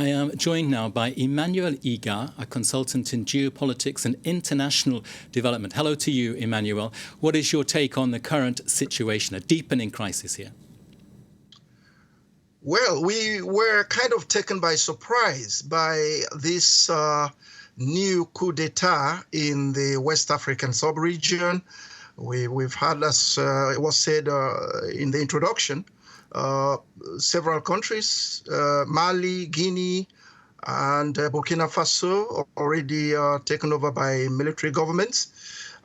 I am joined now by Emmanuel Igah, a consultant in geopolitics and international development. Hello to you, Emmanuel. What is your take on the current situation, a deepening crisis here? Well, we were kind of taken by surprise by this new coup d'etat in the West African sub-region. We've had, as it was said in the introduction, several countries, Mali, Guinea, and Burkina Faso, already taken over by military governments.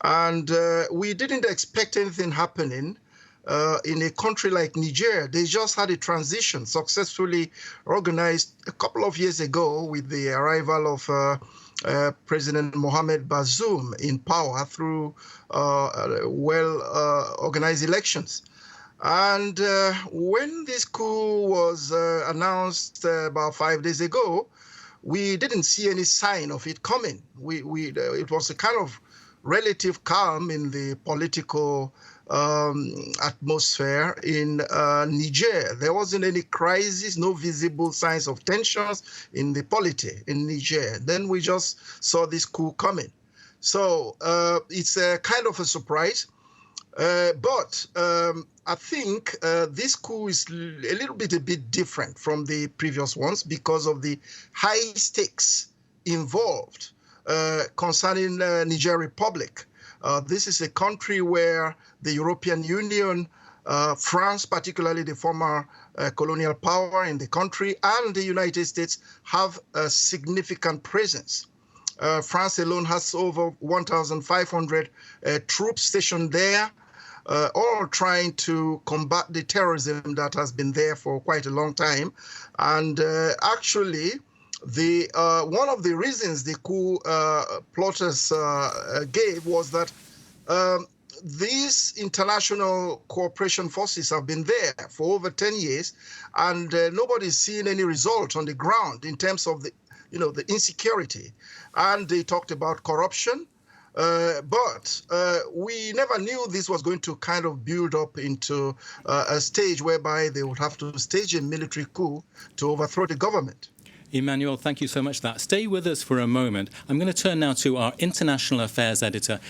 And we didn't expect anything happening in a country like Niger. They just had a transition successfully organized a couple of years ago with the arrival of President Mohamed Bazoum in power through well-organized elections. And when this coup was announced about 5 days ago, we didn't see any sign of it coming. It was a kind of relative calm in the political atmosphere in Niger. There wasn't any crisis, no visible signs of tensions in the polity in Niger. Then we just saw this coup coming. So it's a kind of a surprise. But I think this coup is a bit different from the previous ones because of the high stakes involved concerning Niger Republic. This is a country where the European Union, France, particularly the former colonial power in the country, and the United States have a significant presence. France alone has over 1,500 troops stationed there, all trying to combat the terrorism that has been there for quite a long time. And actually, one of the reasons the coup plotters gave was that these international cooperation forces have been there for over 10 years, and nobody's seen any result on the ground in terms of the insecurity. And they talked about corruption. But we never knew this was going to kind of build up into a stage whereby they would have to stage a military coup to overthrow the government. Emmanuel, thank you so much for that. Stay with us for a moment. I'm going to turn now to our international affairs editor,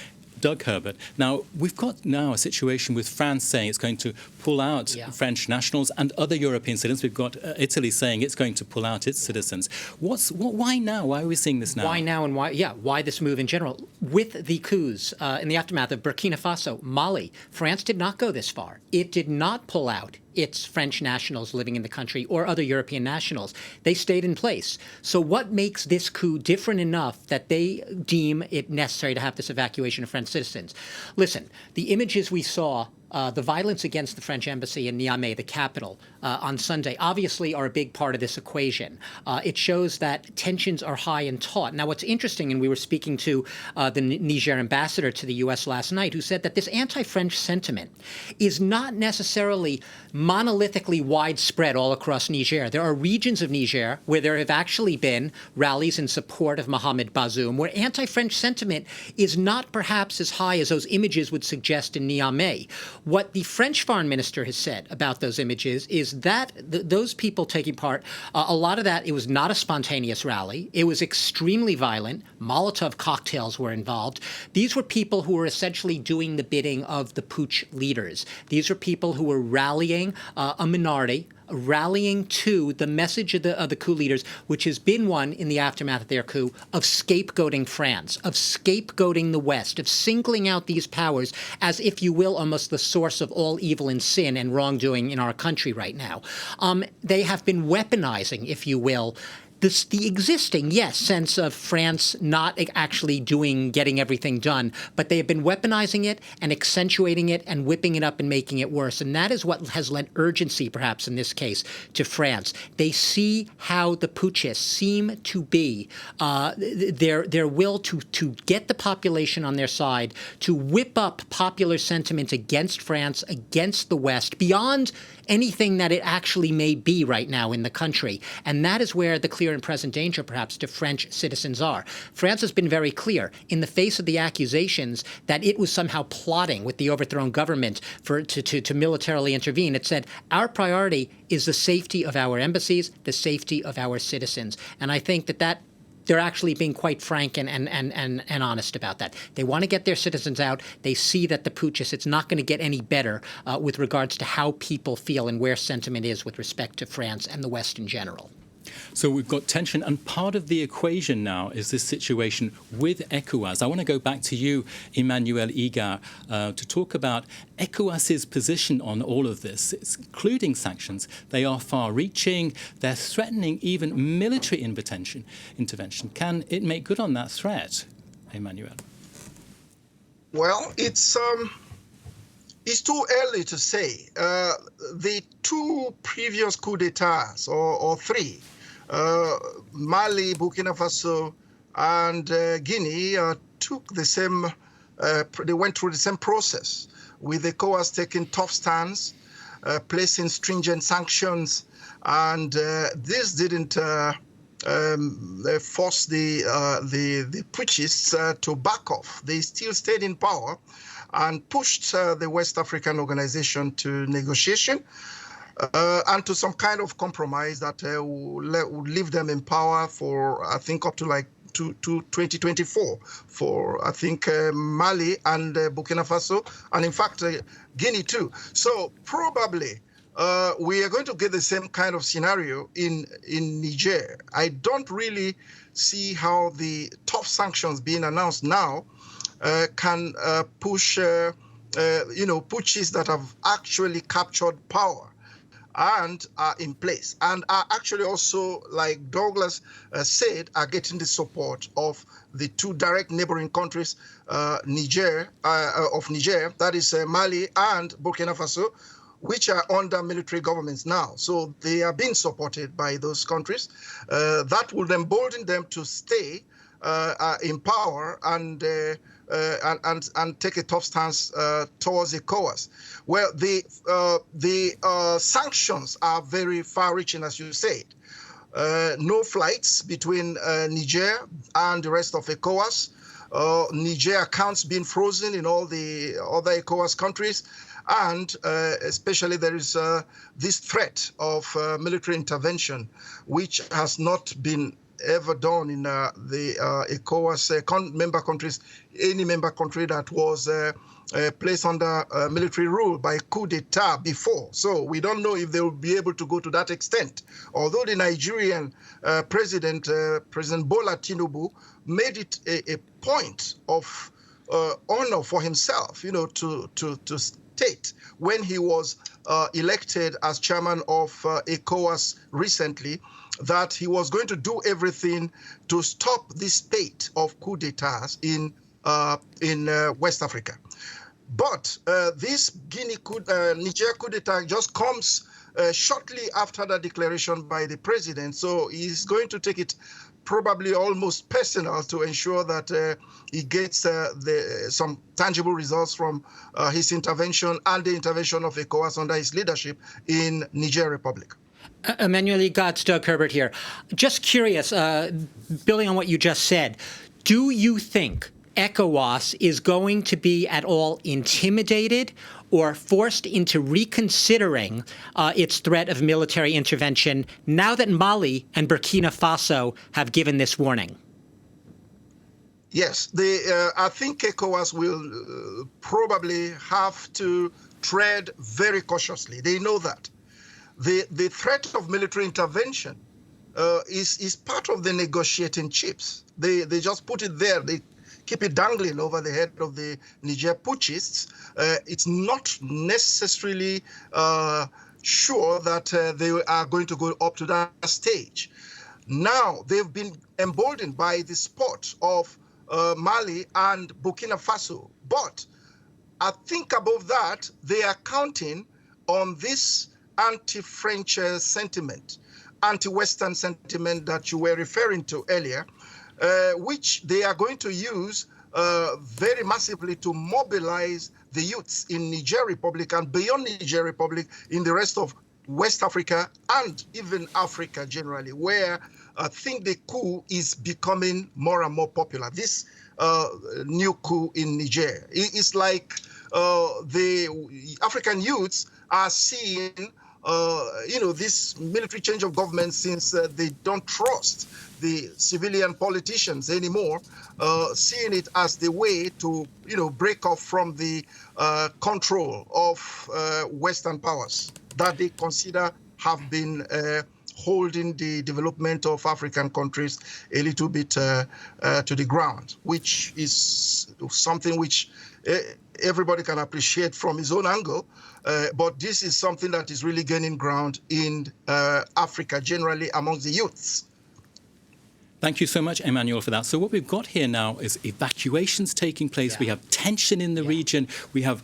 Doug Herbert. Now, we've got now a situation with France saying it's going to pull out French nationals and other European citizens. We've got Italy saying it's going to pull out its citizens. Why now? Why are we seeing this now? Why now and why this move in general? With the coups in the aftermath of Burkina Faso, Mali, France did not go this far. It did not pull out its French nationals living in the country or other European nationals. They stayed in place. So what makes this coup different enough that they deem it necessary to have this evacuation of French citizens? Listen, the images we saw, the violence against the French embassy in Niamey, the capital, on Sunday, obviously are a big part of this equation. It shows that tensions are high and taut. Now, what's interesting, and we were speaking to the Niger ambassador to the U.S. last night, who said that this anti-French sentiment is not necessarily monolithically widespread all across Niger. There are regions of Niger where there have actually been rallies in support of Mohamed Bazoum, where anti-French sentiment is not perhaps as high as those images would suggest in Niamey. What the French foreign minister has said about those images is that those people taking part, a lot of that, it was not a spontaneous rally. It was extremely violent. Molotov cocktails were involved. These were people who were essentially doing the bidding of the putsch leaders. These were people who were rallying a minority, rallying to the message of the coup leaders, which has been one in the aftermath of their coup of scapegoating France, of scapegoating the West, of singling out these powers as, if you will, almost the source of all evil and sin and wrongdoing in our country right now. They have been weaponizing, if you will, the existing, sense of France not actually getting everything done, but they have been weaponizing it and accentuating it and whipping it up and making it worse. And that is what has lent urgency, perhaps in this case, to France. They see how the putschists seem to be, their will to get the population on their side, to whip up popular sentiment against France, against the West, beyond anything that it actually may be right now in the country. And that is where the clear clear and present danger, perhaps, to French citizens are. France has been very clear in the face of the accusations that it was somehow plotting with the overthrown government to militarily intervene. It said, our priority is the safety of our embassies, the safety of our citizens. And I think that they're actually being quite frank and honest about that. They want to get their citizens out. They see that the putsch, it's not going to get any better with regards to how people feel and where sentiment is with respect to France and the West in general. So we've got tension, and part of the equation now is this situation with ECOWAS. I want to go back to you, Emmanuel Igah, to talk about ECOWAS's position on all of this, including sanctions. They are far-reaching. They're threatening even military intervention. Can it make good on that threat, Emmanuel? Well, it's too early to say. The two previous coups d'etats, or three, Mali, Burkina Faso, and Guinea took the same. They went through the same process, with ECOWAS taking tough stance, placing stringent sanctions, and this didn't force the putschists to back off. They still stayed in power and pushed the West African organization to negotiation and to some kind of compromise that would leave them in power for, I think, up to like to 2024 for, I think, Mali and Burkina Faso, and in fact, Guinea too. So probably we are going to get the same kind of scenario in Niger. I don't really see how the tough sanctions being announced now can push, putschists that have actually captured power and are in place, and are actually also, like Douglas said, are getting the support of the two direct neighboring countries, Niger, that is Mali and Burkina Faso, which are under military governments now. So they are being supported by those countries. That will embolden them to stay in power and take a tough stance towards ECOWAS. Well, the sanctions are very far-reaching, as you said. No flights between Niger and the rest of ECOWAS. Niger accounts being frozen in all the other ECOWAS countries. And especially there is this threat of military intervention, which has not been ever done in the ECOWAS member countries, any member country that was placed under military rule by coup d'etat before. So we don't know if they will be able to go to that extent. Although the Nigerian President Bola Tinubu made it a point of honor for himself, to state when he was elected as chairman of ECOWAS recently, that he was going to do everything to stop this spate of coup d'etats in West Africa. But this Niger coup d'etat just comes shortly after the declaration by the president. So he's going to take it probably almost personal to ensure that he gets some tangible results from his intervention and the intervention of ECOWAS under his leadership in Niger Republic. Emmanuel, it's Doug Herbert here. Just curious, building on what you just said, do you think ECOWAS is going to be at all intimidated or forced into reconsidering its threat of military intervention now that Mali and Burkina Faso have given this warning? Yes, I think ECOWAS will probably have to tread very cautiously. They know that. The threat of military intervention is part of the negotiating chips. They just put it there. They keep it dangling over the head of the Niger putschists. It's not necessarily sure that they are going to go up to that stage. Now, they've been emboldened by the support of Mali and Burkina Faso. But I think above that, they are counting on this anti-French sentiment, anti-Western sentiment that you were referring to earlier, which they are going to use very massively to mobilize the youths in Niger Republic and beyond Niger Republic in the rest of West Africa and even Africa generally, where I think the coup is becoming more and more popular. This new coup in Niger, it's like the African youths are seeing, this military change of government, since they don't trust the civilian politicians anymore, seeing it as the way to, break off from the control of Western powers that they consider have been holding the development of African countries a little bit to the ground, which is something which everybody can appreciate from his own angle. But this is something that is really gaining ground in Africa, generally amongst the youths. Thank you so much, Emmanuel, for that. So what we've got here now is evacuations taking place. We have tension in the region. We have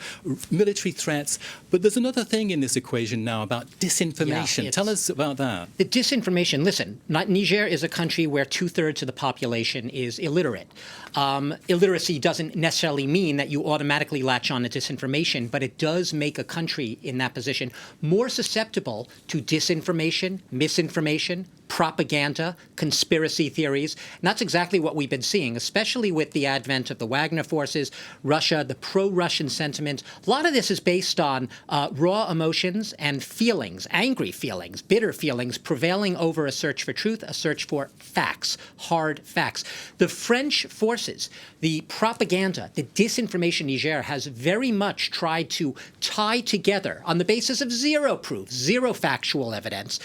military threats. But there's another thing in this equation now about disinformation. Tell us about that. The disinformation. Listen, Niger is a country where 2/3 of the population is illiterate. Illiteracy doesn't necessarily mean that you automatically latch on to disinformation, but it does make a country in that position more susceptible to disinformation, misinformation, propaganda, conspiracy theories. And that's exactly what we've been seeing, especially with the advent of the Wagner forces, Russia, the pro-Russian sentiment. A lot of this is based on raw emotions and feelings, angry feelings, bitter feelings, prevailing over a search for truth, a search for facts, hard facts. The French forces, the propaganda, the disinformation in Niger has very much tried to tie together, on the basis of zero proof, zero factual evidence,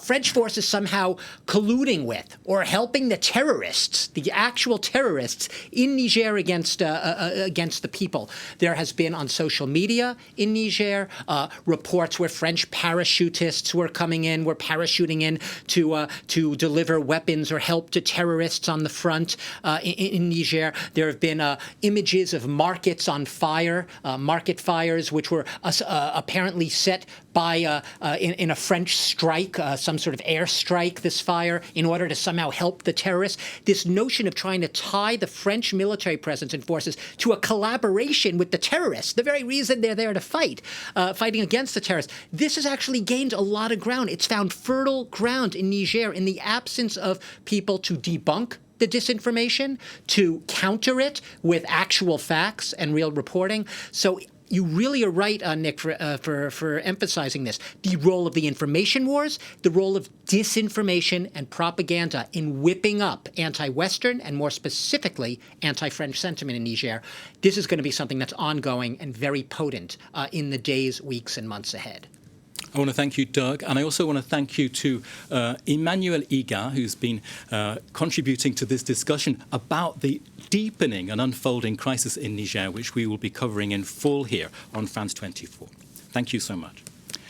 French forces somehow colluding with or helping the terrorists, the actual terrorists in Niger against the people. There has been on social media in Niger reports where French parachutists were coming in, were parachuting in to deliver weapons or help to terrorists on the front in Niger. There have been images of markets on fire, market fires, which were apparently set by in a French strike, some sort of airstrike, this fire, in order to somehow help the terrorists. This notion of trying to tie the French military presence and forces to a collaboration with the terrorists, the very reason they're there to fight, fighting against the terrorists. This has actually gained a lot of ground. It's found fertile ground in Niger in the absence of people to debunk the disinformation, to counter it with actual facts and real reporting. So you really are right, Nick, for emphasizing this. The role of the information wars, the role of disinformation and propaganda in whipping up anti-Western and more specifically anti-French sentiment in Niger. This is going to be something that's ongoing and very potent in the days, weeks, and months ahead. I want to thank you, Doug, and I also want to thank you to Emmanuel Igah, who's been contributing to this discussion about the deepening and unfolding crisis in Niger, which we will be covering in full here on France 24. Thank you so much.